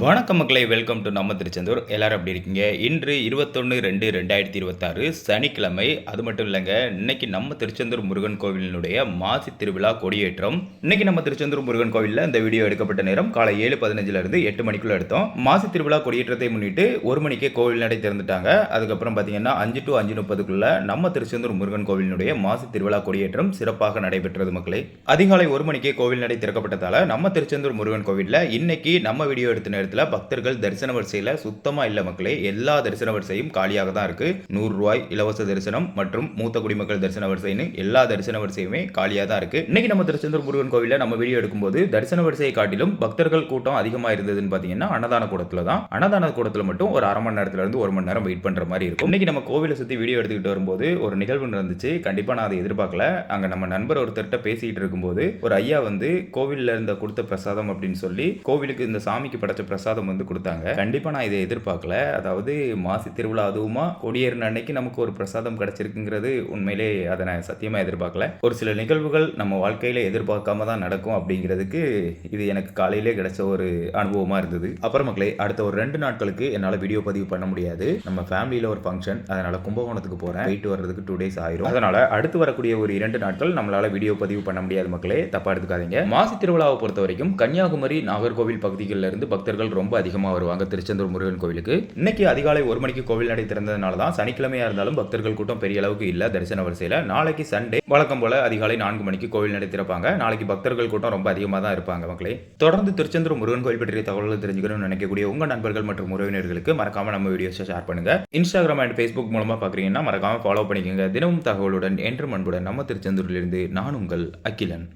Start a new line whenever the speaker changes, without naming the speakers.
வணக்கம் மக்களை, welcome to நம்ம திருச்செந்தூர். எல்லாரும் எப்படி இருக்கீங்க? இன்று 21/2/2026 சனிக்கிழமை. அது மட்டும் இல்லைங்க, இன்னைக்கு நம்ம திருச்செந்தூர் முருகன் கோவிலினுடைய மாசி திருவிழா கொடியேற்றம். இன்னைக்கு நம்ம திருச்செந்தூர் முருகன் கோவிலில் இந்த வீடியோ எடுக்கப்பட்ட நேரம் காலை 7:15 8 மணிக்குள்ள எடுத்தோம். மாசி திருவிழா கொடியேற்றத்தை முன்னிட்டு 1 மணிக்கே கோவில் நடை திறந்துட்டாங்க. அதுக்கப்புறம் பார்த்தீங்கன்னா 5 to 5:30க்குள்ள நம்ம திருச்செந்தூர் முருகன் கோவிலினுடைய மாசி திருவிழா கொடியேற்றம் சிறப்பாக நடைபெற்றது மக்களே. அதிகாலை 1 மணிக்கே கோவில் நடை திறக்கப்பட்டதால நம்ம திருச்செந்தூர் முருகன் கோவிலில் இன்னைக்கு நம்ம வீடியோ எடுத்த நேரத்தில் பக்தர்கள் தரிசன வரிசையில் சுத்தமா இல்ல மக்களே. எல்லா தரிசன வரிசையும் காலியாக தான் இருக்கு. 100 ரூபாய் இலவச தரிசனம் மற்றும் மூத்த குடிமக்கள் தரிசன வரிசைன்னு எல்லா தரிசன வரிசையுமே காலியாக தான் இருக்கு. இன்னைக்கு நம்ம திருச்செந்தூர் முருகன் கோவிலில் நம்ம வீடியோ எடுக்கும்போது தரிசன வரிசையை காட்டிலும் பக்தர்கள் கூட்டம் அதிகமாக இருந்ததுன்னு பார்த்தீங்கன்னா அன்னதான கூடத்துல தான். அன்னதான கூடத்துல மட்டும் ஒரு அரை மணி நேரத்துல இருந்து 1 மணி நேரம் வெயிட் பண்ற மாதிரி இருக்கும். இன்னைக்கு நம்ம கோவிலை சுத்தி வீடியோ எடுத்துக்கிட்டு வரும்போது ஒரு நிகழ்வு நடந்துச்சு. கண்டிப்பா நான் அதை எதிர்பார்க்கல. அங்க நம்ம நண்பர் ஒருத்தர்கிட்ட பேசிட்டு இருக்கும்போது ஒரு ஐயா வந்து கோவில்ல இருந்த கொடுத்த பிரசாதம் அப்படின்னு சொல்லி கோவிலுக்கு இந்த சாமிக்கு படைச்ச பிரசாதம் வந்து கொடுத்தாங்க. கண்டிப்பா நான் இதை எதிர்பார்க்கல. அதாவது மாசி திருவிழா அதுவுமா கொடியேறின அன்னைக்கு நமக்கு ஒரு பிரசாதம் கிடைச்சிருக்குங்கிறது உண்மையிலே அதை நான் சத்தியமா எதிர்பார்க்கல. ஒரு சில நிகழ்வுகள் நம்ம வாழ்க்கையில எதிர்பார்க்காம தான் நடக்கும் அப்படிங்கிறதுக்கு இது எனக்கு காலையிலே கிடைச்ச ஒரு அனுபவமா இருந்தது. அப்புறம் மக்களே, அடுத்த ஒரு 2 நாட்களுக்கு என்னால் வீடியோ பதிவு பண்ண முடியாது. நம்ம ஃபேமிலியில ஒரு ஃபங்க்ஷன், அதனால கும்பகோணத்துக்கு போறேன். போயிட்டு வர்றதுக்கு 2 days ஆயிரும். அதனால அடுத்து வரக்கூடிய ஒரு 2 நாட்கள் நம்மளால வீடியோ பதிவு பண்ண முடியாது மக்களே, தப்பா எடுத்துக்காதீங்க. மாசி திருவிழாவை பொறுத்த வரைக்கும் கன்னியாகுமரி, நாகர்கோவில் பகுதிகளில் இருந்து பக்தர்கள் ரொம்ப அதிகமாக வருவாங்க திருச்செந்தூர் முருகன் கோவிலுக்கு. இன்னைக்கு அதிகாலை 1 மணிக்கு கோவில் நடை திறந்ததுனால தான் சனிக்கிழமையா இருந்தாலும் பக்தர்கள் கூட்டம் பெரிய அளவுக்கு இல்ல தரிசன வரிசையில. நாளைக்கு சண்டே வழக்கம் போல அதிகாலை 4 மணிக்கு கோவில் நடை திறப்பாங்க. நாளைக்கு பக்தர்கள் கூட்டம் ரொம்ப அதிகமாக தான் இருப்பாங்க மக்களே. தொடர்ந்து திருச்செந்தூர் முருகன் கோவில் பற்றிய தகவல்கள் தெரிஞ்சுக்கணும்னு நினைக்கக்கூடிய உங்க நண்பர்கள் மற்றும் உறவினர்களுக்கு மறக்காம நம்ம வீடியோஸை ஷேர் பண்ணுங்க. இன்ஸ்டாகிராம் அண்ட் Facebook மூலமா பாக்குறீங்கன்னா மறக்காம ஃபாலோ பண்ணிக்கோங்க. தினமும் தகவலுடன் என்றும் அன்புடன் நம்ம திருச்செந்தூரிலிருந்து நான் உங்கள் அகிலன்.